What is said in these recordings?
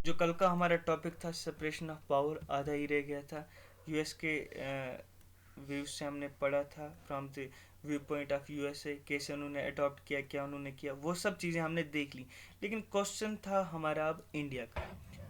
जो कल का हमारा टॉपिक था सेपरेशन ऑफ पावर, आधा ही रह गया था। यूएस के व्यूज से हमने पढ़ा था, from the view point of USA, कैसे उन्होंने अडॉप्ट किया, क्या उन्होंने किया, वो सब चीज़ें हमने देख ली। लेकिन क्वेश्चन था हमारा अब इंडिया का।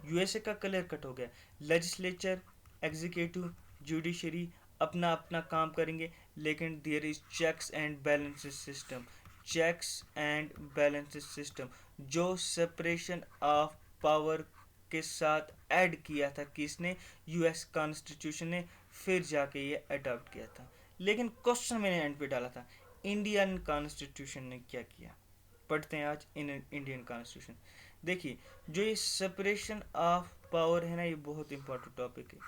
यूएसए का क्लियर कट हो गया, लेजिस्लेचर, एग्जीक्यूटिव, जुडिशरी अपना अपना काम करेंगे, लेकिन there is checks and balances system. Checks and balances system जो सेपरेशन ऑफ पावर के साथ ऐड किया था किसने, यूएस कॉन्स्टिट्यूशन ने, फिर जाके ये अडॉप्ट किया था। लेकिन क्वेश्चन मैंने एंड पे डाला था, इंडियन कॉन्स्टिट्यूशन ने क्या किया। पढ़ते हैं आज इन इंडियन कॉन्स्टिट्यूशन। देखिए, जो ये सेपरेशन ऑफ पावर है ना, ये बहुत इंपॉर्टेंट टॉपिक है,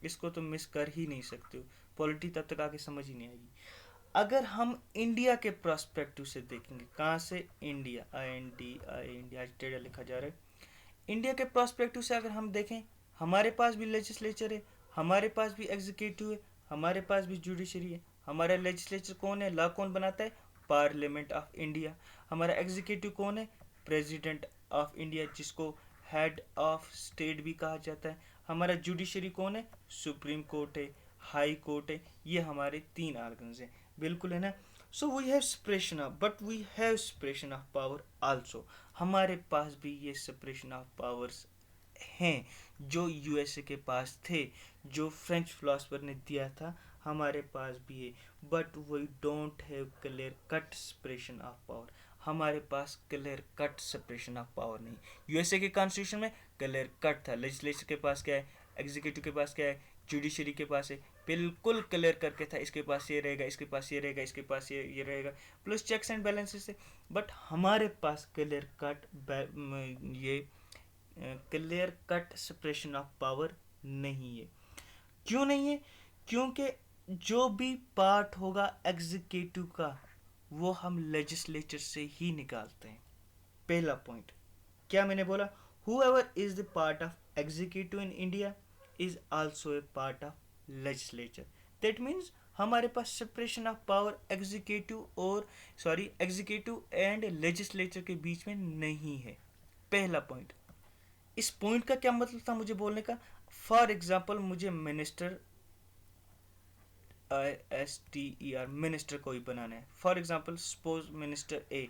इसको तो मिस कर ही नहीं सकते हो। पॉलिटी तब तक आके समझ ही नहीं आएगी। अगर हम इंडिया के प्रोस्पेक्टिव से देखेंगे, कहाँ से, इंडिया, आई इंडिया, आज टेढ़ा लिखा जा रहा है। इंडिया के प्रोस्पेक्टिव से अगर हम देखें, हमारे पास भी लेजिस्लेचर है, हमारे पास भी एग्जीक्यूटिव है, हमारे पास भी जुडिशरी है। हमारा लेजिस्लेचर कौन है, लॉ कौन बनाता है, पार्लियामेंट ऑफ इंडिया। हमारा एग्जीक्यूटिव कौन है, प्रेसिडेंट ऑफ इंडिया, जिसको हेड ऑफ स्टेट भी कहा जाता है। हमारा जुडिशरी कौन है, सुप्रीम कोर्ट है, हाई कोर्ट है। ये हमारे तीन ऑर्गन्स हैं, बिल्कुल है ना। So we have separation of, but we have separation of power also. हमारे पास भी ये सेपरेशन ऑफ पावर्स हैं जो यूएसए के पास थे, जो फ्रेंच फिलोसफर ने दिया था, हमारे पास भी है। But we don't have clear cut separation of power. हमारे पास clear cut separation of power नहीं। यूएसए के कॉन्स्टिट्यूशन में क्लियर कट था, लेजिस्लेचर के पास क्या है, एग्जीक्यूटिव के पास क्या है, जुडिशरी के पास है, बिल्कुल क्लियर करके था, इसके पास ये रहेगा, इसके पास ये रहेगा, इसके पास ये रहेगा, प्लस चेक्स एंड बैलेंसेस है। बट हमारे पास क्लियर कट ये clear cut separation of power नहीं है। क्यों नहीं है, क्योंकि जो भी पार्ट होगा एग्जीक्यूटिव का, वो हम लेजिस्लेचर से ही निकालते हैं। पहला पॉइंट क्या मैंने बोला, however is the part of executive in India is also a part of legislature. That means हमारे पास separation of power executive and legislature के बीच में नहीं है। पहला पॉइंट। इस पॉइंट का क्या मतलब था मुझे बोलने का, फॉर एग्जाम्पल मुझे मिनिस्टर, ISTER, मिनिस्टर कोई बनाना है। फॉर एग्जाम्पल सपोज मिनिस्टर ए,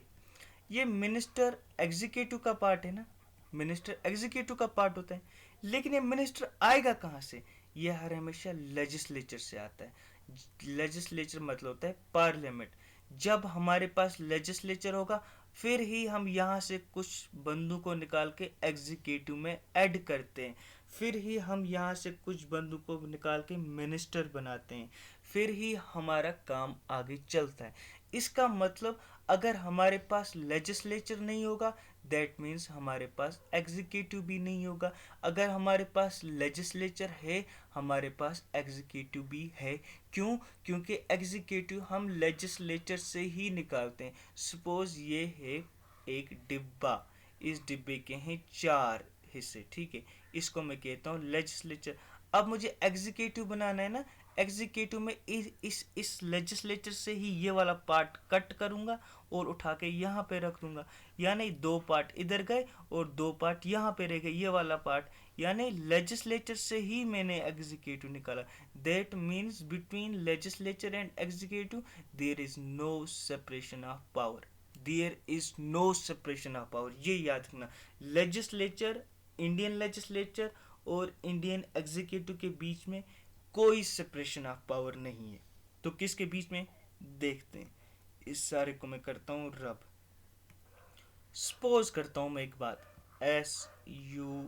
ये मिनिस्टर एग्जीक्यूटिव का पार्ट है ना, मिनिस्टर एग्जीक्यूटिव का पार्ट होता है। लेकिन ये मिनिस्टर आएगा कहाँ से, ये हर हमेशा लेजिस्लेचर से आता है। लेजिस्लेचर मतलब होता है पार्लियामेंट। जब हमारे पास लेजिस्लेचर होगा, फिर ही हम यहाँ से कुछ बंदों को निकाल के एग्जीक्यूटिव में ऐड करते हैं, फिर ही हम यहाँ से कुछ बंदों को निकाल के मिनिस्टर बनाते हैं, फिर ही हमारा काम आगे चलता है। इसका मतलब अगर हमारे पास लेजिस्लेचर नहीं होगा, दैट मीन्स हमारे पास एग्जीक्यूटिव भी नहीं होगा। अगर हमारे पास लेजिस्लेचर है, हमारे पास एग्जीक्यूटिव भी है। क्यों, क्योंकि एग्जीक्यूटिव हम लेजिस्लेचर से ही निकालते हैं। सपोज ये है एक डिब्बा, इस डिब्बे के हैं 4 हिस्से, ठीक है, इसको मैं कहता हूँ लेजिस्लेचर। अब मुझे एग्जीक्यूटिव बनाना है ना, एग्जीक्यूटिव में इस लेजिस्लेचर से ही ये वाला पार्ट कट करूंगा और उठा के यहाँ पे रख दूंगा। यानी 2 पार्ट इधर गए और 2 पार्ट यहाँ पे रह गए, ये वाला पार्ट, यानी लेजिस्लेचर से ही मैंने एग्जीक्यूटिव निकाला। That means between legislature and executive there is no separation of power, there is no separation of power. ये याद रखना, लेजिस्लेचर, इंडियन लेजिस्लेचर और इंडियन एग्जीक्यूटिव के बीच में कोई सेपरेशन ऑफ पावर नहीं है। तो किसके बीच में, देखते हैं। इस सारे को मैं करता हूँ रब। सपोज करता हूँ मैं एक बात, SUPPOSE,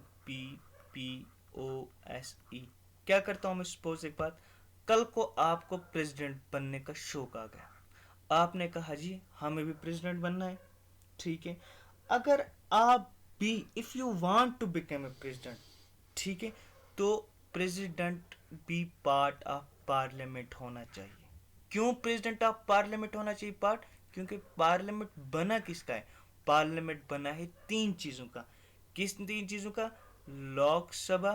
क्या करता हूँ मैं, सपोज एक बात, कल को आपको प्रेसिडेंट बनने का शौक आ गया, आपने कहा जी हमें भी प्रेसिडेंट बनना है, ठीक है। अगर आप भी, if you want to become a president, ठीक है, तो प्रेसिडेंट भी पार्ट ऑफ पार्लियामेंट होना चाहिए। क्यों प्रेसिडेंट ऑफ पार्लियामेंट होना चाहिए पार्ट, क्योंकि पार्लियामेंट बना किसका है, पार्लियामेंट बना है 3 चीजों का। किस 3 चीजों का, Lok Sabha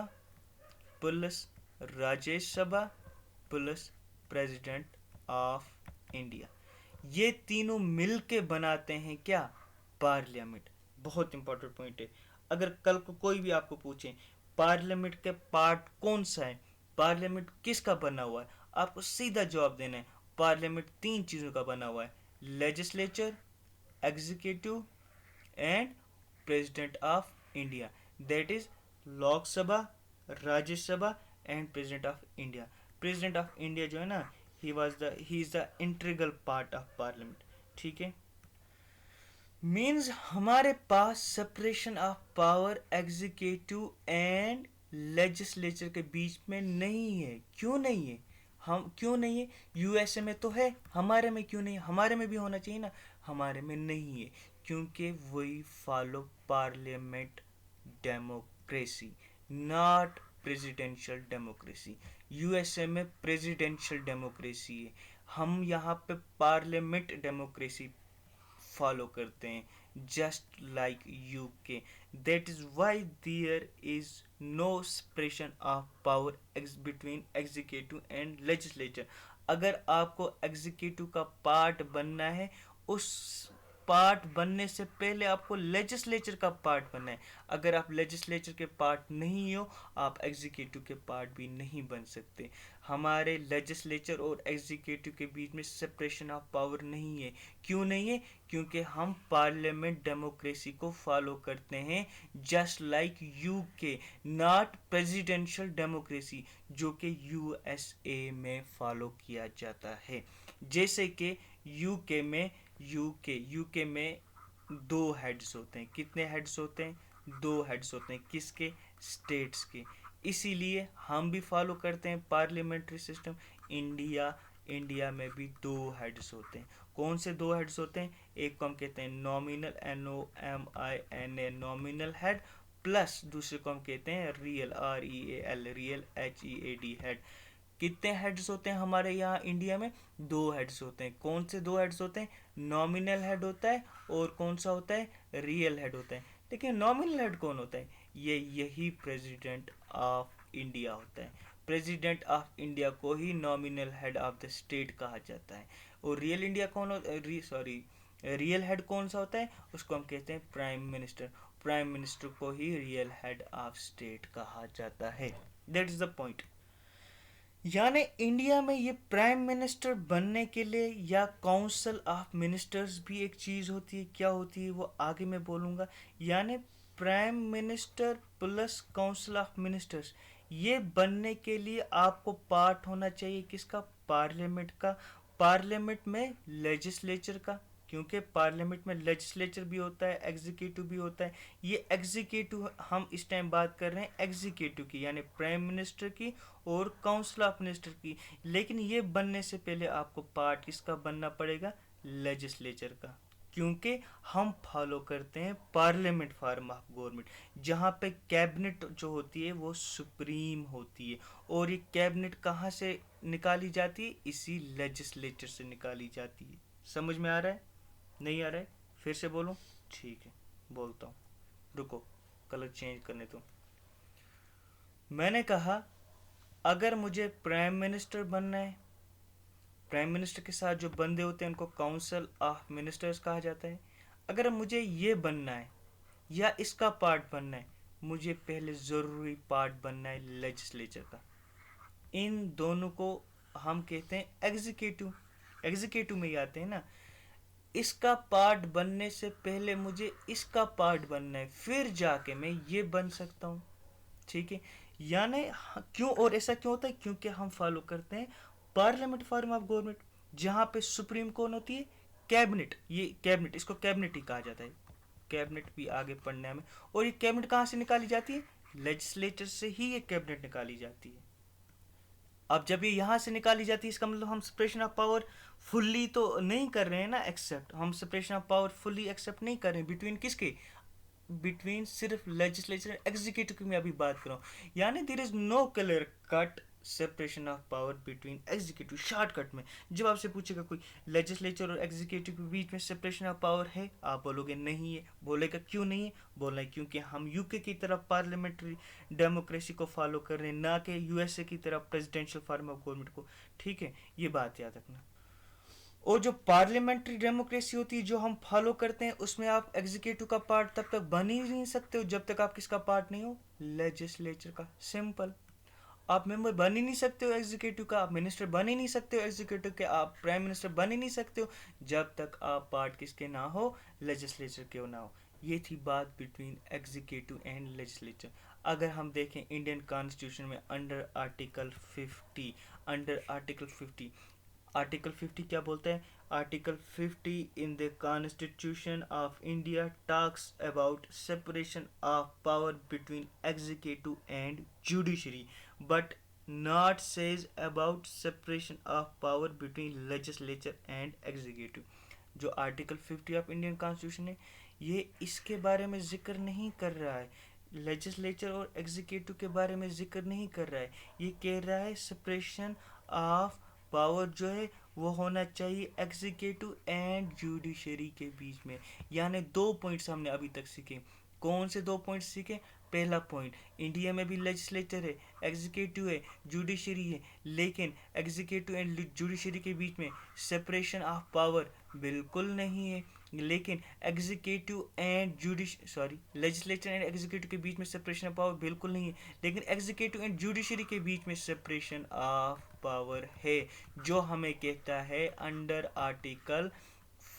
plus Rajya Sabha plus president of India. ये तीनों मिलके बनाते हैं क्या, पार्लियामेंट। बहुत इंपॉर्टेंट पॉइंट है। अगर कल को कोई भी आपको पूछे पार्लियामेंट के पार्ट कौन सा है, पार्लियामेंट किसका बना हुआ है, आपको सीधा जवाब देना है पार्लियामेंट 3 चीज़ों का बना हुआ है, legislature, executive and president of India, that is Lok Sabha, Rajya Sabha and president of India. President of India जो है ना, he is the integral part of parliament, ठीक है। मीन्स हमारे पास separation of power executive and legislature के बीच में नहीं है। क्यों नहीं है? हम क्यों नहीं है? यूएसए में तो है, हमारे में क्यों नहीं है? हमारे में भी होना चाहिए ना, हमारे में नहीं है क्योंकि वही follow parliament democracy, not presidential democracy. USA में प्रेसिडेंशियल डेमोक्रेसी है, हम यहाँ पे पार्लियामेंट डेमोक्रेसी फॉलो करते हैं, just like UK. That is why there is no separation of power between executive and legislature. अगर आपको एग्जीक्यूटिव का पार्ट बनना है, उस पार्ट बनने से पहले आपको लेजिस्लेचर का पार्ट बनना है। अगर आप लेजिस्लेचर के पार्ट नहीं हो, आप एग्जीक्यूटिव के पार्ट भी नहीं बन सकते। हमारे लेजिस्लेचर और एग्जीक्यूटिव के बीच में सेपरेशन ऑफ पावर नहीं है। क्यों नहीं है? क्योंकि हम पार्लियामेंट डेमोक्रेसी को फॉलो करते हैं, just like UK, not presidential democracy जो कि यूएसए में फॉलो किया जाता है। जैसे कि यूके में 2 हेड्स होते हैं। कितने हेड्स होते हैं? 2 हेड्स होते हैं। किसके? स्टेट्स के। इसीलिए हम भी फॉलो करते हैं पार्लियामेंट्री सिस्टम। इंडिया में भी 2 हेड्स होते हैं। कौन से 2 हेड्स होते हैं? एक को हम कहते हैं nominal, NOMINA, nominal head, plus दूसरे को हम कहते हैं real, REAL, real, HEAD, head. कितने हेड्स होते हैं हमारे यहाँ इंडिया में? 2 हेड्स होते हैं। कौन से 2 हेड्स होते हैं? नॉमिनल हेड होता है और कौन सा होता है? रियल हेड होता है। लेकिन नॉमिनल हेड कौन होता है? यही प्रेसिडेंट ऑफ इंडिया होता है। प्रेसिडेंट ऑफ इंडिया को ही nominal head of the state कहा जाता है। और रियल इंडिया कौन रियल हेड कौन सा होता है? उसको हम कहते हैं प्राइम मिनिस्टर। प्राइम मिनिस्टर को ही रियल हेड ऑफ स्टेट कहा जाता है। That is the point. यानी इंडिया में ये प्राइम मिनिस्टर बनने के लिए या काउंसिल ऑफ मिनिस्टर्स भी एक चीज़ होती है। क्या होती है वो आगे मैं बोलूँगा। यानी prime minister plus council of ministers, ये बनने के लिए आपको पार्ट होना चाहिए किसका? पार्लियामेंट का। पार्लियामेंट में लेजिस्लेचर का, क्योंकि पार्लियामेंट में लेजिस्लेचर भी होता है, एग्जीक्यूटिव भी होता है। ये एग्जीक्यूटिव, हम इस टाइम बात कर रहे हैं एग्जीक्यूटिव की, यानी प्राइम मिनिस्टर की और काउंसिल ऑफ मिनिस्टर की। लेकिन ये बनने से पहले आपको पार्ट किसका बनना पड़ेगा? लेजिस्लेचर का, क्योंकि हम फॉलो करते हैं पार्लियामेंट फॉर्म ऑफ गवर्नमेंट, जहाँ पे कैबिनेट जो होती है वो सुप्रीम होती है। और ये कैबिनेट कहाँ से निकाली जाती है? इसी लेजिस्लेचर से निकाली जाती है। समझ में आ रहा है? नहीं आ रहा है? फिर से बोलूं? ठीक है, बोलता हूँ। रुको, कलर चेंज करने दो। मैंने कहा अगर मुझे प्राइम मिनिस्टर बनना है, प्राइम मिनिस्टर के साथ जो बंदे होते हैं उनको काउंसिल ऑफ मिनिस्टर्स कहा जाता है। अगर मुझे ये बनना है या इसका पार्ट बनना है, मुझे पहले ज़रूरी पार्ट बनना है लेजिस्लेचर का। इन दोनों को हम कहते हैं एग्जीक्यूटिव। एग्जीक्यूटिव में ही आते हैं ना। इसका पार्ट बनने से पहले मुझे इसका पार्ट बनना है, फिर जाके मैं ये बन सकता हूँ। ठीक है। यानी क्यों, और ऐसा क्यों होता है? क्योंकि हम फॉलो करते हैं पार्लियामेंट फॉर्म ऑफ गवर्नमेंट, जहाँ पे सुप्रीम कौन होती है? कैबिनेट। ये कैबिनेट, इसको कैबिनेट ही कहा जाता है। कैबिनेट भी आगे पढ़ने में। और ये कैबिनेट कहाँ से निकाली जाती है? लेजिस्लेचर से ही ये कैबिनेट निकाली जाती है। अब जब ये यहाँ से निकाली जाती है, इसका मतलब हम सेपरेशन ऑफ पावर फुल्ली तो नहीं कर रहे हैं ना एक्सेप्ट। हम separation of power fully accept नहीं कर रहे हैं बिटवीन किसके? बिटवीन सिर्फ लेजिस्लेचर एग्जीक्यूटिव की मैं अभी बात कर रहा हूँ। यानी there is no clear cut separation of power between executive. Shortcut में जब आपसे पूछेगा कोई लेजिस्लेचर और एग्जीक्यूटिव के बीच में सेपरेशन ऑफ पावर है, आप बोलोगे नहीं है। बोलेगा क्यों नहीं है? बोलना है क्योंकि हम यूके की तरफ पार्लियामेंट्री डेमोक्रेसी को फॉलो कर रहे हैं, ना कि यूएसए की तरफ प्रेसिडेंशियल फॉर्म ऑफ गवर्नमेंट को। ठीक है, ये बात याद रखना। और जो पार्लियामेंट्री डेमोक्रेसी होती है जो हम फॉलो करते हैं, उसमें आप एग्जीक्यूटिव का पार्ट तब तक बन ही नहीं सकते हो जब तक आप किसका पार्ट नहीं हो, लेजिस्लेचर का। सिंपल। आप मेंबर बन ही नहीं सकते हो एग्जीक्यूटिव का, आप मिनिस्टर बन ही नहीं सकते हो एग्जीक्यूटिव के, आप प्राइम मिनिस्टर बन ही नहीं सकते हो जब तक आप पार्ट किसके ना हो, लेजिस्लेचर के ना हो। ये थी बात बिटवीन एग्जीक्यूटिव एंड लेजिस्लेचर। अगर हम देखें इंडियन कॉन्स्टिट्यूशन में अंडर आर्टिकल 50, आर्टिकल 50 क्या बोलता है? Article 50 in the constitution of India talks about separation of power between executive and judiciary, but not says about separation of power between legislature and executive. जो article 50 of Indian constitution है, ये इसके बारे में जिक्र नहीं कर रहा है, लेजिस्लेचर और एग्जीक्यूटिव के बारे में जिक्र नहीं कर रहा है। ये कह रहा है सेपरेशन ऑफ पावर जो है वो होना चाहिए एग्जीक्यूटिव एंड जुडिशरी के बीच में। यानी 2 पॉइंट्स हमने अभी तक सीखे। कौन से 2 पॉइंट्स सीखे? पहला पॉइंट, इंडिया में भी लेजिस्लेचर है, एग्जीक्यूटिव है, जुडिशरी है, लेकिन एग्जीक्यूटिव एंड जुडिशरी के बीच में सेपरेशन ऑफ पावर बिल्कुल नहीं है। लेकिन executive and legislature and executive के बीच में सेपरेशन ऑफ पावर बिल्कुल नहीं है, लेकिन एग्जीक्यूटिव एंड जुडिशरी के बीच में सेपरेशन ऑफ पावर है, जो हमें कहता है under article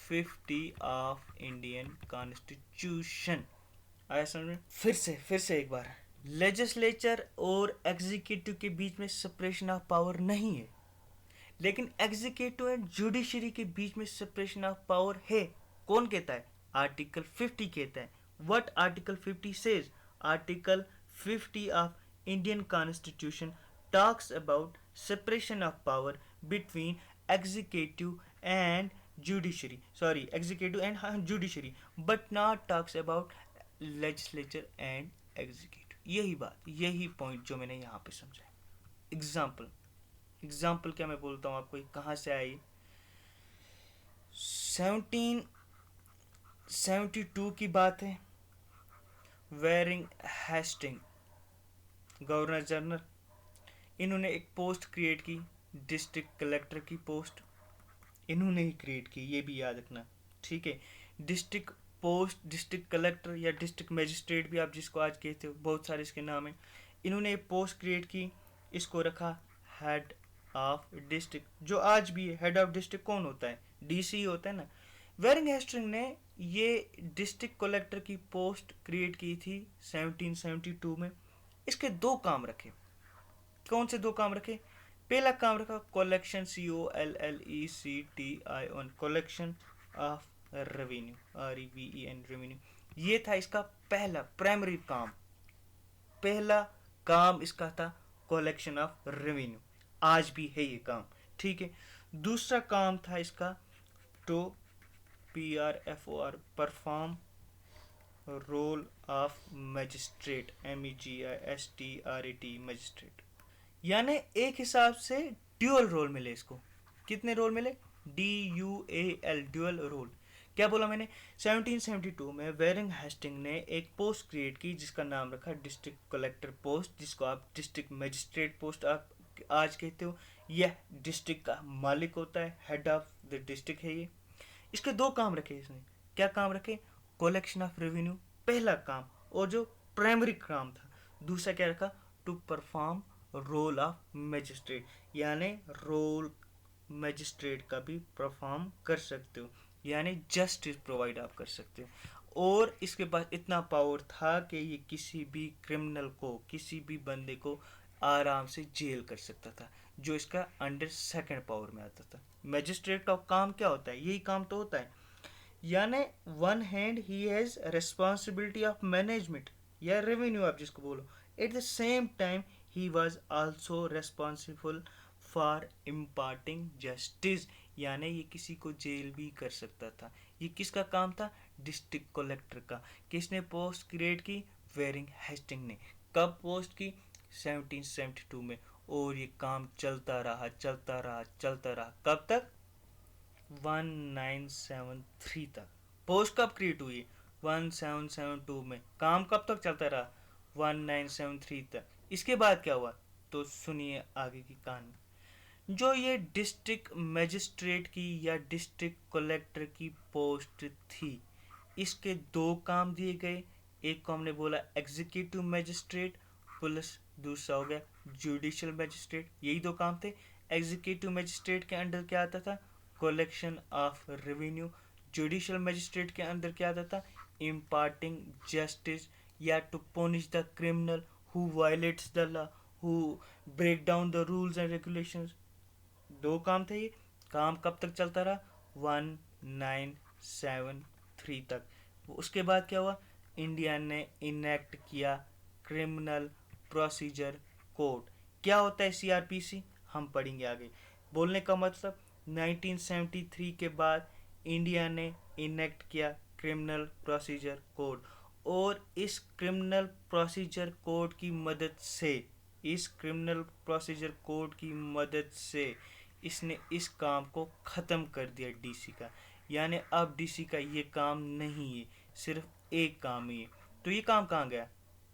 50 of Indian constitution. आया समझ में? फिर से एक बार, लेजिस्लेचर और एग्जीक्यूटिव के बीच में सेपरेशन ऑफ पावर नहीं है, लेकिन एग्जीक्यूटिव एंड जुडिशरी के बीच में सेपरेशन ऑफ पावर है। कौन कहता है? आर्टिकल 50 कहता है। What article 50 says? Article 50 of Indian constitution talks about separation of power between executive and executive and judiciary, but not talks about legislature and executive। यही बात, यही पॉइंट जो मैंने यहाँ पे समझा। एग्जाम्पल क्या मैं बोलता हूँ आपको, कहाँ से आई? 1772 की बात है। वेरिंग हेस्टिंग गवर्नर जनरल, इन्होंने एक पोस्ट क्रिएट की, डिस्ट्रिक्ट कलेक्टर की पोस्ट इन्होंने ही क्रिएट की, ये भी याद रखना, ठीक है। डिस्ट्रिक्ट कलेक्टर या डिस्ट्रिक्ट मजिस्ट्रेट भी आप जिसको आज कहते हो, बहुत सारे इसके नाम हैं। इन्होंने एक पोस्ट क्रिएट की, इसको रखा हेड ऑफ डिस्ट्रिक्ट, जो आज भी है। हेड ऑफ डिस्ट्रिक्ट कौन होता है? डीसी होता है ना। वेरिंग हेस्टिंग ने ये डिस्ट्रिक्ट कलेक्टर की पोस्ट क्रिएट की थी 1772 में। इसके 2 काम रखे। कौन से 2 काम रखे? पहला काम रखा collection, COLLECTION, collection of revenue, REVEN, revenue. ये था इसका पहला प्राइमरी काम। पहला काम इसका था कलेक्शन ऑफ रेवेन्यू, आज भी है ये काम, ठीक है। दूसरा काम था इसका to PRFOR, perform role of magistrate, MEGISTRAT, magistrate. यानी एक हिसाब से ड्यूअल रोल मिले इसको। कितने रोल मिले? DUAL, dual role. क्या बोला मैंने? 1772 में वेरिंग हेस्टिंग ने एक पोस्ट क्रिएट की जिसका नाम रखा डिस्ट्रिक्ट कलेक्टर पोस्ट, जिसको आप डिस्ट्रिक्ट मजिस्ट्रेट पोस्ट आप आज कहते हो। यह डिस्ट्रिक्ट का मालिक होता है, हेड ऑफ द डिस्ट्रिक्ट है ये। इसके 2 काम रखे इसने। क्या काम रखे? कलेक्शन ऑफ रेवेन्यू, पहला काम, और जो प्राइमरी काम था। दूसरा क्या रखा? To perform role of magistrate, यानी रोल मैजिस्ट्रेट का भी परफॉर्म कर सकते हो, यानी जस्टिस प्रोवाइड आप कर सकते हो। और इसके पास इतना पावर था कि ये किसी भी क्रिमिनल को, किसी भी बंदे को आराम से जेल कर सकता था, जो इसका अंडर सेकंड पावर में आता था। मैजिस्ट्रेट का काम क्या होता है? यही काम तो होता है, यानी one hand he has responsibility of management या रेवेन्यू आप जिसको बोलो, at the same time he was also responsible for imparting justice, यानी ये किसी को जेल भी कर सकता था। ये किसका काम था? डिस्ट्रिक्ट कलेक्टर का। किसने पोस्ट क्रिएट की? वेरिंग हेस्टिंग ने। कब पोस्ट की? 1772 में। और ये काम चलता रहा। कब तक? 1973 तक। पोस्ट कब क्रिएट हुई? 1772 में। काम कब तक चलता रहा? 1973 तक। इसके बाद क्या हुआ? तो सुनिए आगे की कहानी। जो ये डिस्ट्रिक्ट मजिस्ट्रेट की या डिस्ट्रिक्ट कलेक्टर की पोस्ट थी, इसके दो काम दिए गए। एक को हमने बोला एग्जीक्यूटिव मजिस्ट्रेट प्लस दूसरा हो गया जुडिशियल मजिस्ट्रेट, यही दो काम थे। एग्जीक्यूटिव मजिस्ट्रेट के अंडर क्या आता था? Collection of revenue. Judicial magistrate के अंदर क्या आता था? इम्पार्टिंग जस्टिस या to punish the criminal who violates the law, who break down the rules and regulations. दो काम थे ये। काम कब तक चलता रहा? 1973 तक। उसके बाद क्या हुआ? इंडिया ने इनेक्ट किया क्रिमिनल प्रोसीजर कोड। क्या होता है सीआरपीसी? हम पढ़ेंगे आगे। बोलने का मतलब 1973 के बाद इंडिया ने इनेक्ट किया क्रिमिनल प्रोसीजर कोड, और इस क्रिमिनल प्रोसीजर कोड की मदद से, इस क्रिमिनल प्रोसीजर कोड की मदद से इसने इस काम को ख़त्म कर दिया डीसी का। यानी अब डीसी का ये काम नहीं है, सिर्फ एक काम ही है। तो ये काम कहाँ गया?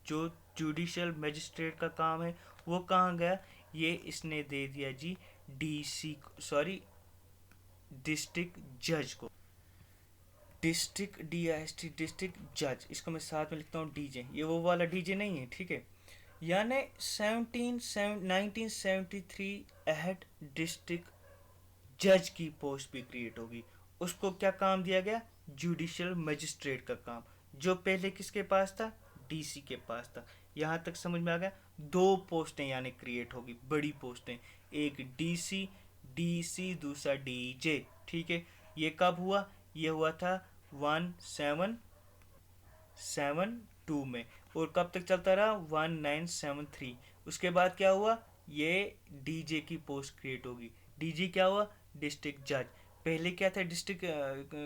जो जुडिशियल मजिस्ट्रेट का काम है वो कहाँ गया? ये इसने दे दिया जी डीसी, सॉरी डिस्ट्रिक्ट जज को। डिस्ट्रिक्ट DIST डिस्ट्रिक्ट जज, इसको मैं साथ में लिखता हूँ डीजे, ये वो वाला डीजे नहीं है, ठीक है। यानी 1973 हेड डिस्ट्रिक्ट जज की पोस्ट भी क्रिएट होगी। उसको क्या काम दिया गया? जुडिशियल मजिस्ट्रेट का काम, जो पहले किसके पास था? डीसी के पास था। यहाँ तक समझ में आ गया? दो पोस्टें यानी क्रिएट होगी, बड़ी पोस्टें। एक डीसी दूसरा डीजे, ठीक है। ये कब हुआ? ये हुआ था 1972 में, और कब तक चलता रहा? 1973। उसके बाद क्या हुआ? ये डीजे की पोस्ट क्रिएट होगी। डीजी क्या हुआ? डिस्ट्रिक्ट जज। पहले क्या था डिस्ट्रिक्ट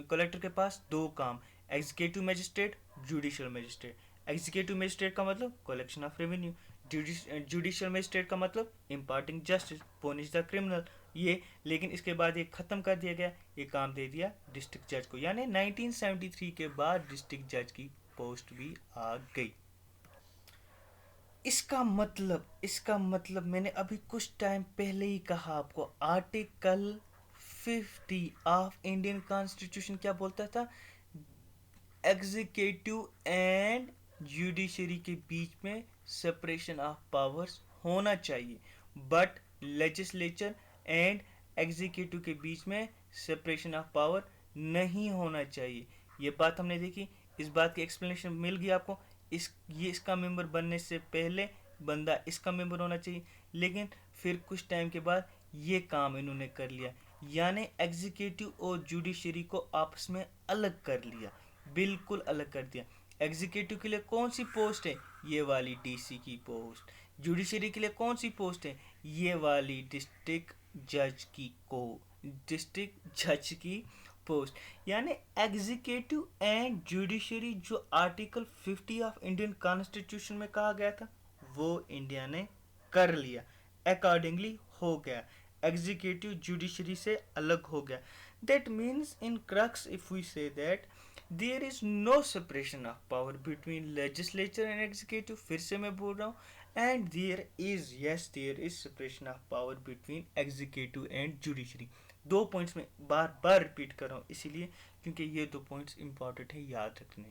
कलेक्टर के पास? दो काम, executive magistrate, judicial magistrate. Executive magistrate का मतलब collection of revenue, judicial magistrate का मतलब imparting justice, punish the criminal. ये लेकिन इसके बाद ये खत्म कर दिया गया, ये काम दे दिया डिस्ट्रिक्ट जज को। यानी 1973 के बाद डिस्ट्रिक्ट जज की पोस्ट भी आ गई। इसका मतलब मैंने अभी कुछ टाइम पहले ही कहा आपको, आर्टिकल 50 ऑफ इंडियन कॉन्स्टिट्यूशन क्या बोलता था? एग्जीक्यूटिव एंड जुडिशरी के बीच में सेपरेशन ऑफ पावर्स होना चाहिए, बट लेजिस्लेचर एंड एग्जीक्यूटिव के बीच में सेपरेशन ऑफ पावर नहीं होना चाहिए। ये बात हमने देखी, इस बात की एक्सप्लेनेशन मिल गई आपको। ये इसका मेंबर बनने से पहले बंदा इसका मेंबर होना चाहिए, लेकिन फिर कुछ टाइम के बाद ये काम इन्होंने कर लिया, यानी एग्जीक्यूटिव और जुडिशरी को आपस में अलग कर लिया, बिल्कुल अलग कर दिया। एग्जीक्यूटिव के लिए कौन सी पोस्ट है? ये वाली डीसी की पोस्ट। जुडिशरी के लिए कौन सी पोस्ट है? ये वाली डिस्ट्रिक्ट जज की पोस्ट। यानी एग्जीक्यूटिव एंड जुडिशरी जो आर्टिकल 50 ऑफ इंडियन कॉन्स्टिट्यूशन में कहा गया था, वो इंडिया ने कर लिया, अकॉर्डिंगली हो गया, एग्जीक्यूटिव जुडिशरी से अलग हो गया। That means in crux if we say that there is no separation of power between legislature and executive, फिर से मैं बोल रहा हूँ, and there is separation of power between executive and judiciary. दो पॉइंट्स में बार बार रिपीट कर रहा हूँ इसलिए क्योंकि ये दो पॉइंट्स इंपॉर्टेंट है याद रखने।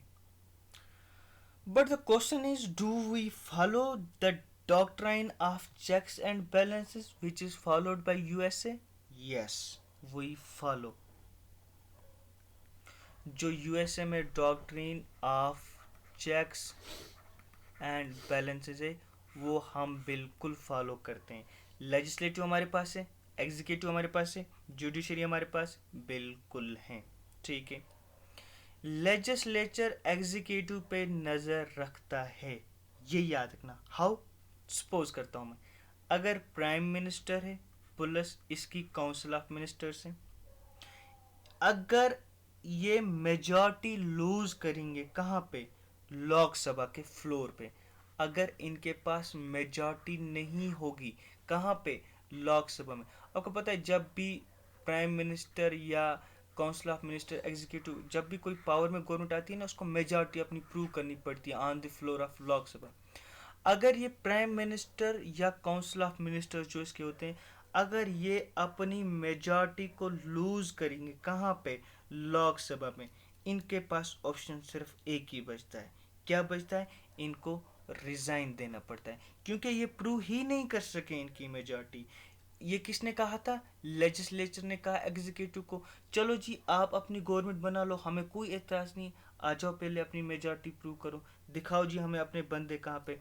But the question is, do we follow the doctrine of checks and balances which is followed by USA? Yes, we follow. जो यूएसए में doctrine of checks and balances है वो हम बिल्कुल फॉलो करते हैं। लेजिस्लेटिव हमारे पास है, एग्जीक्यूटिव हमारे पास है, जुडिशरी हमारे पास बिल्कुल है, ठीक है। लेजिस्लेचर एग्जीक्यूटिव पे नज़र रखता है, ये याद रखना। हाउ? सपोज करता हूँ मैं, अगर प्राइम मिनिस्टर है प्लस इसकी काउंसिल ऑफ मिनिस्टर्स हैं, अगर ये मेजॉरिटी लूज करेंगे कहाँ पे? लोकसभा के फ्लोर पे। अगर इनके पास मेजॉरिटी नहीं होगी कहाँ पे? लोकसभा में। आपको पता है जब भी प्राइम मिनिस्टर या काउंसिल ऑफ मिनिस्टर एग्जीक्यूटिव, जब भी कोई पावर में गवर्नमेंट आती है ना, उसको मेजॉरिटी अपनी प्रूव करनी पड़ती है on the floor of Lok Sabha. अगर ये प्राइम मिनिस्टर या काउंसिल ऑफ मिनिस्टर जो इसके होते हैं, अगर ये अपनी मेजॉरिटी को लूज करेंगे कहाँ पे, लोकसभा में, इनके पास ऑप्शन सिर्फ एक ही बचता है। क्या बचता है? इनको रिजाइन देना पड़ता है, क्योंकि ये प्रूव ही नहीं कर सके इनकी मेजॉरिटी। ये किसने कहा था? लेजिस्लेचर ने कहा एग्जीक्यूटिव को, चलो जी आप अपनी गवर्नमेंट बना लो, हमें कोई एतराज नहीं, आ जाओ पहले अपनी मेजॉरिटी प्रूव करो, दिखाओ जी हमें अपने बंदे कहाँ पे।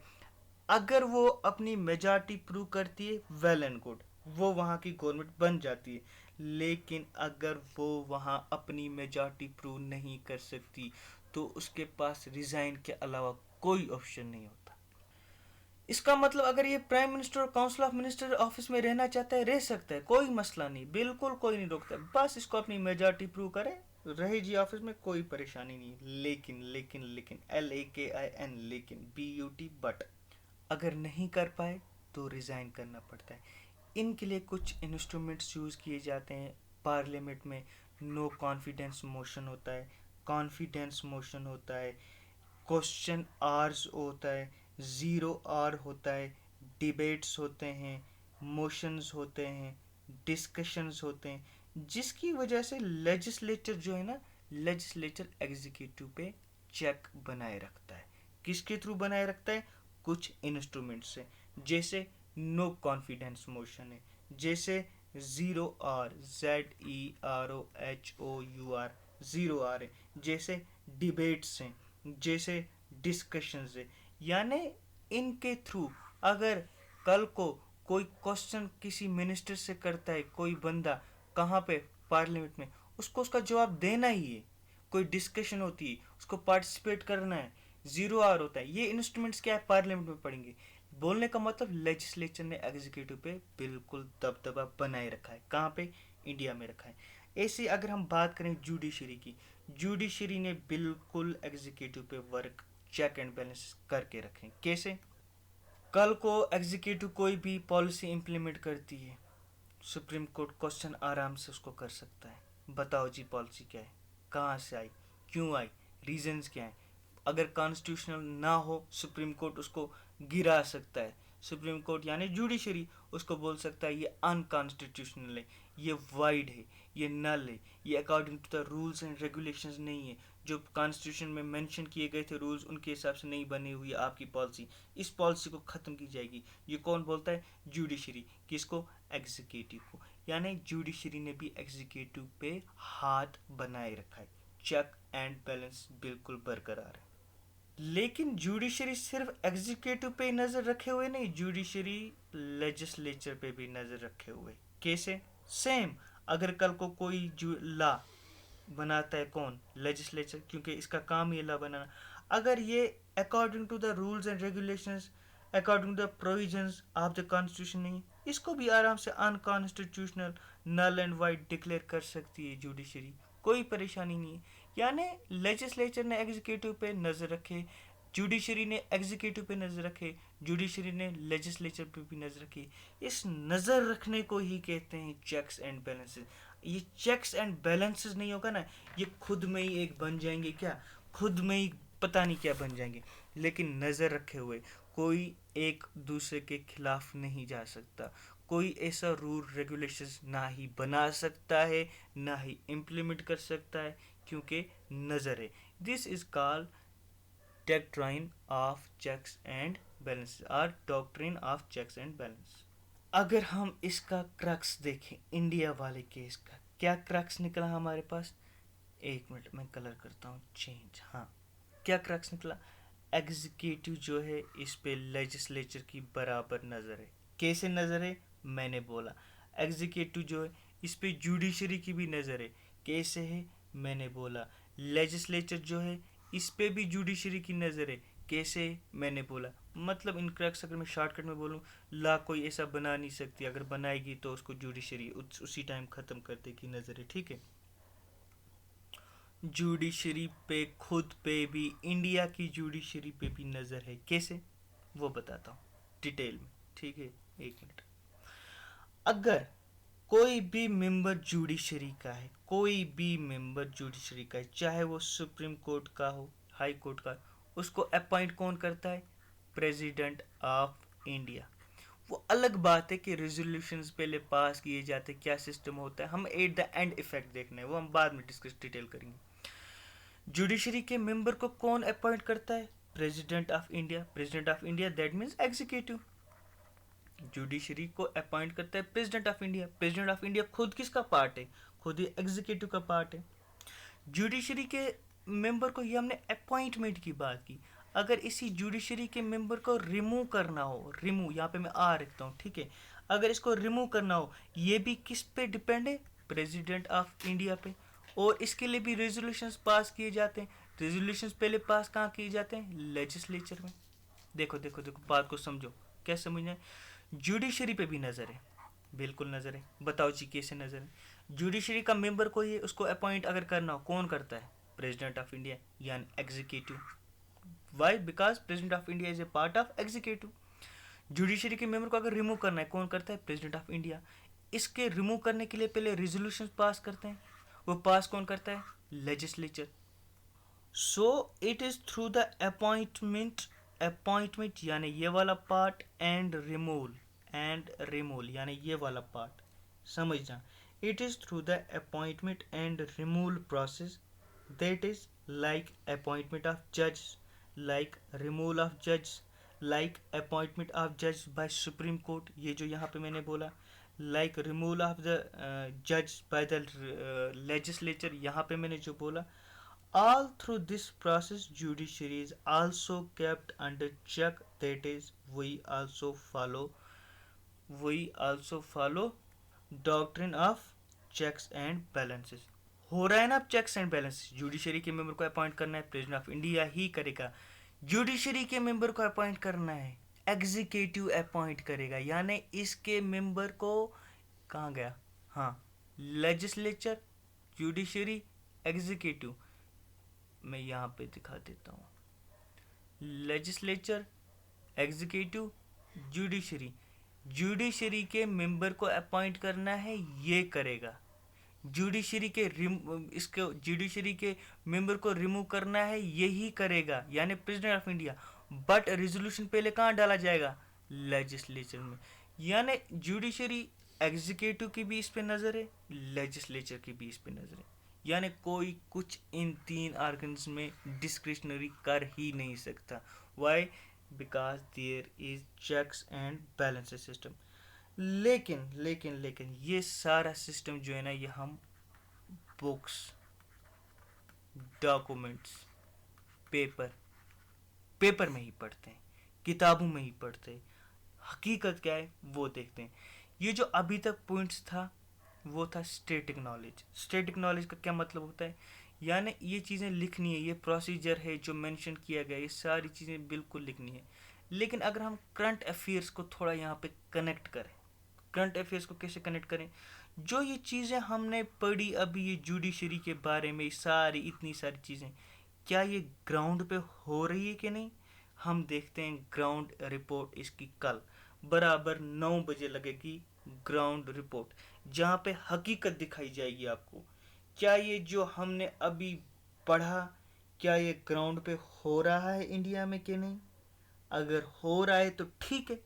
अगर वो अपनी मेजॉरिटी प्रूव करती है, वेल एंड गुड, वो वहाँ की गवर्नमेंट बन जाती है। लेकिन अगर वो वहाँ अपनी मेजॉरिटी प्रूव नहीं कर सकती, तो उसके पास रिजाइन के अलावा कोई ऑप्शन नहीं होता। इसका मतलब अगर ये प्राइम मिनिस्टर और काउंसिल ऑफ मिनिस्टर ऑफिस में रहना चाहता है, रह सकता है, कोई मसला नहीं, बिल्कुल कोई नहीं रोकता, बस इसको अपनी मेजॉरिटी प्रूव करे, रहे जी ऑफिस में, कोई परेशानी नहीं। लेकिन लेकिन लेकिन LAKIN, लेकिन BUT, बट अगर नहीं कर पाए तो रिज़ाइन करना पड़ता है। इनके लिए कुछ इंस्ट्रूमेंट्स यूज़ किए जाते हैं पार्लियामेंट में। नो कॉन्फिडेंस मोशन होता है, कॉन्फिडेंस मोशन होता है, क्वेश्चन आवर्स होता है, ज़ीरो आवर होता है, डिबेट्स होते हैं, मोशंस होते हैं, डिस्कशंस होते हैं, जिसकी वजह से लेजिस्लेचर जो है ना, लेजिस्लेचर एग्जीक्यूटिव पे चेक बनाए रखता है। किसके थ्रू बनाए रखता है? कुछ इंस्ट्रूमेंट से, जैसे नो कॉन्फिडेंस मोशन है, जैसे zero hour, ZEROHOUR, zero hour है, जैसे डिबेट्स हैं, जैसे डिस्कशंस है। यानी इनके थ्रू अगर कल को कोई क्वेश्चन किसी मिनिस्टर से करता है कोई बंदा, कहाँ पे, पार्लियामेंट में, उसको उसका जवाब देना ही है। कोई डिस्कशन होती है, उसको पार्टिसिपेट करना है, ज़ीरो आवर होता है। ये इंस्ट्रूमेंट्स क्या है, पार्लियामेंट में पढ़ेंगे। बोलने का मतलब लेजिस्लेचर ने एग्जीक्यूटिव पे बिल्कुल दबदबा बनाए रखा है। कहाँ पे? इंडिया में रखा है। ऐसे अगर हम बात करें जुडिशरी की, जुडिशरी ने बिल्कुल एग्जीक्यूटिव पे वर्क चेक एंड बैलेंस करके रखें। कैसे? कल को एग्जीक्यूटिव कोई भी पॉलिसी इम्प्लीमेंट करती है, सुप्रीम कोर्ट क्वेश्चन आराम से उसको कर सकता है, बताओ जी पॉलिसी क्या है, कहाँ से आई, क्यों आई, रीजंस क्या है। अगर कॉन्स्टिट्यूशनल ना हो, सुप्रीम कोर्ट उसको गिरा सकता है। सुप्रीम कोर्ट यानी जुडिशरी उसको बोल सकता है ये अनकॉन्स्टिट्यूशनल है, ये वाइड है, ये नल है, ये according to the rules and regulations नहीं है, जो कॉन्स्टिट्यूशन में मेंशन किए गए थे रूल्स, उनके हिसाब से नहीं बनी हुई आपकी पॉलिसी, इस पॉलिसी को ख़त्म की जाएगी। ये कौन बोलता है? जुडिशरी। किसको? एग्जीक्यूटिव को। यानी जुडिशरी ने भी एग्जीक्यूटिव पे हाथ बनाए रखा है, चेक एंड बैलेंस बिल्कुल बरकरार है। लेकिन जुडिशरी सिर्फ एग्जीक्यूटिव पे नज़र रखे हुए नहीं, जुडिशरी लेजिस्लेचर पे भी नज़र रखे हुए। कैसे? सेम, अगर कल को कोई लॉ बनाता है, कौन? लेजिस्लेचर, क्योंकि इसका काम ही लॉ बनाना। अगर ये according to the rules and regulations, according to the provisions of the constitution नहीं, इसको भी आराम से unconstitutional, null and void declare कर सकती है जुडिशरी, कोई परेशानी नहीं है। यानी लेजिस्लेचर ने एग्जीक्यूटिव पे नज़र रखे, जुडिशरी ने एग्जीक्यूटिव पे नज़र रखे, जुडिशरी ने लेजिस्लेचर पे भी नज़र रखी। इस नज़र रखने को ही कहते हैं चेक्स एंड बैलेंसेस। ये चेक्स एंड बैलेंसेस नहीं होगा ना, ये खुद में ही एक बन जाएंगे, क्या खुद में ही पता नहीं क्या बन जाएंगे। लेकिन नज़र रखे हुए, कोई एक दूसरे के खिलाफ नहीं जा सकता, कोई ऐसा रूल रेगुलेशंस ना ही बना सकता है, ना ही इम्प्लीमेंट कर सकता है, क्योंकि नज़र है। This is called doctrine of checks and balance, और doctrine of checks and balance. अगर हम इसका क्रक्स देखें, इंडिया वाले केस का क्या क्रक्स निकला हमारे पास, एक मिनट मैं कलर करता हूँ चेंज। हाँ, क्या क्रक्स निकला? एग्जीक्यूटिव जो है इस पे लेजिस्लेचर की बराबर नज़र है। कैसे नज़र है? मैंने बोला एग्जीक्यूटिव जो है इस पे जुडिशरी की भी नज़र है। कैसे है? मैंने बोला लेजिस्लेचर जो है इस पे भी जुडिशरी की नज़र है। कैसे? मैंने बोला। मतलब इन क्रक्स अगर मैं शॉर्टकट में बोलूँ, ला कोई ऐसा बना नहीं सकती, अगर बनाएगी तो उसको जुडिशरी उसी टाइम ख़त्म कर देगी, नज़र है। ठीक है, जुडिशरी पे खुद पे भी, इंडिया की जुडिशरी पे भी नज़र है। कैसे? वो बताता हूँ डिटेल में। ठीक है, एक मिनट। अगर कोई भी मेंबर जुडिशरी का है, कोई भी मेंबर जुडिशरी का है, चाहे वो सुप्रीम कोर्ट का हो, हाई कोर्ट का, उसको अपॉइंट कौन करता है? President of India. वो अलग बात है कि रेजोल्यूशंस पहले पास किए जाते, क्या सिस्टम होता है, हम एट द एंड इफेक्ट देखना है, वो हम बाद में डिस्कस डिटेल करेंगे। जुडिशरी के मेंबर को कौन अपॉइंट करता है? President of India. President of India that means executive. Judiciary को अपॉइंट करता है President of India. President of India खुद किसका पार्ट है? खुद ही एग्जीक्यूटिव का पार्ट है। जुडिशरी के मेंबर को, ये हमने अपॉइंटमेंट की बात की, अगर इसी जुडिशरी के मेंबर को रिमूव करना हो, रिमूव यहाँ पे मैं आ रखता हूँ, ठीक है, अगर इसको रिमूव करना हो, ये भी किस पे डिपेंड है? प्रेसिडेंट ऑफ इंडिया पे। और इसके लिए भी रेजोल्यूशंस पास किए जाते हैं। रेजोल्यूशंस पहले पास कहाँ किए जाते हैं? लेजिस्लेचर में। देखो देखो देखो, बात को समझो, क्या समझना है? जुडिशरी पे भी नज़र है, बिल्कुल नज़र है। बताओ जी कैसे नज़र है? जुडिशरी का मेंबर कोई है, उसको अपॉइंट अगर करना हो, कौन करता है? प्रेसिडेंट ऑफ इंडिया, यानी executive. Why? Because President of India is a part of executive. Judiciary के मेंबर को अगर रिमूव करना है, कौन करता है? President of India. इसके रिमूव करने के लिए पहले रेजोल्यूशन पास करते हैं, वो पास कौन करता है? Legislature. So it is through the appointment यानी ये वाला पार्ट, एंड रिमूवल यानी ये वाला पार्ट, समझना। It is through the appointment and removal process that is like appointment of जज, लाइक रिमूवल ऑफ जज, लाइक अपॉइंटमेंट ऑफ जज बाय सुप्रीम कोर्ट, ये जो यहाँ पे मैंने बोला, लाइक रिमूवल ऑफ द जज बाय द लेजिस्लेचर, यहाँ पे मैंने जो बोला। All through this process, judiciary is also kept under check. That is, we also follow doctrine of checks and balances. हो रहा है ना अब चेक्स एंड बैलेंसेस। जुडिशरी के मेंबर को अपॉइंट करना है, प्रेसिडेंट ऑफ इंडिया ही करेगा। जुडिशरी के मेंबर को अपॉइंट करना है, एग्जीक्यूटिव अपॉइंट करेगा, यानी इसके मेंबर को कहाँ गया? हाँ, लेजिस्लेचर, जुडिशरी, एग्जीक्यूटिव। मैं यहाँ पे दिखा देता हूँ, लेजिस्लेचर, एग्जीक्यूटिव, जुडिशरी। जुडिशरी के मेंबर को अपॉइंट करना है, ये करेगा। जुडिशरी के इसको जुडिशरी के मेंबर को रिमूव करना है, यही करेगा, यानी president of India. But resolution पहले कहाँ डाला जाएगा? लेजिस्लेचर में। यानी जुडिशरी, एग्जीक्यूटिव की भी इस पे नज़र है, लेजिस्लेचर की भी इस पे नज़र है, यानी कोई कुछ इन तीन आर्गन्स में डिस्क्रिशनरी कर ही नहीं सकता। Why? Because there is checks and balances system. लेकिन लेकिन लेकिन ये सारा सिस्टम जो है ना, ये हम बुक्स, डॉक्यूमेंट्स, पेपर में ही पढ़ते हैं, किताबों में ही पढ़ते हैं। हकीकत क्या है वो देखते हैं। ये जो अभी तक पॉइंट्स था, वो था स्टैटिक नॉलेज। स्टैटिक नॉलेज का क्या मतलब होता है? यानी ये चीज़ें लिखनी है, ये प्रोसीजर है जो मेंशन किया गया, ये सारी चीज़ें बिल्कुल लिखनी है। लेकिन अगर हम करंट अफेयर्स को थोड़ा यहाँ पे कनेक्ट करें, करंट अफेयर्स को कैसे कनेक्ट करें? जो ये चीज़ें हमने पढ़ी अभी, ये जुडिशरी के बारे में सारी, इतनी सारी चीज़ें, क्या ये ग्राउंड पे हो रही है कि नहीं? हम देखते हैं ग्राउंड रिपोर्ट इसकी कल बराबर 9 बजे लगेगी, ग्राउंड रिपोर्ट, जहाँ पे हकीकत दिखाई जाएगी आपको। क्या ये जो हमने अभी पढ़ा, क्या ये ग्राउंड पे हो रहा है इंडिया में कि नहीं? अगर हो रहा है तो ठीक है,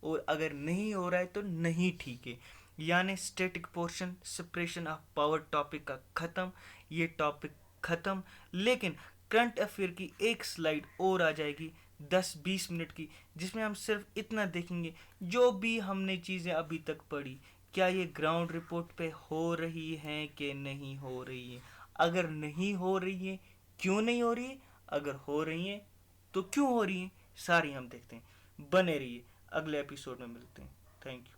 और अगर नहीं हो रहा है तो नहीं ठीक है। यानी static portion, separation of power topic का ख़त्म, ये टॉपिक ख़त्म। लेकिन करंट अफेयर की एक स्लाइड और आ जाएगी 10-20 मिनट की, जिसमें हम सिर्फ इतना देखेंगे, जो भी हमने चीज़ें अभी तक पढ़ी, क्या ये ग्राउंड रिपोर्ट पे हो रही हैं कि नहीं हो रही है? अगर नहीं हो रही है, क्यों नहीं हो रही है? अगर हो रही है तो क्यों हो रही है? सारी हम देखते हैं। बने रहिए, अगले एपिसोड में मिलते हैं। Thank you.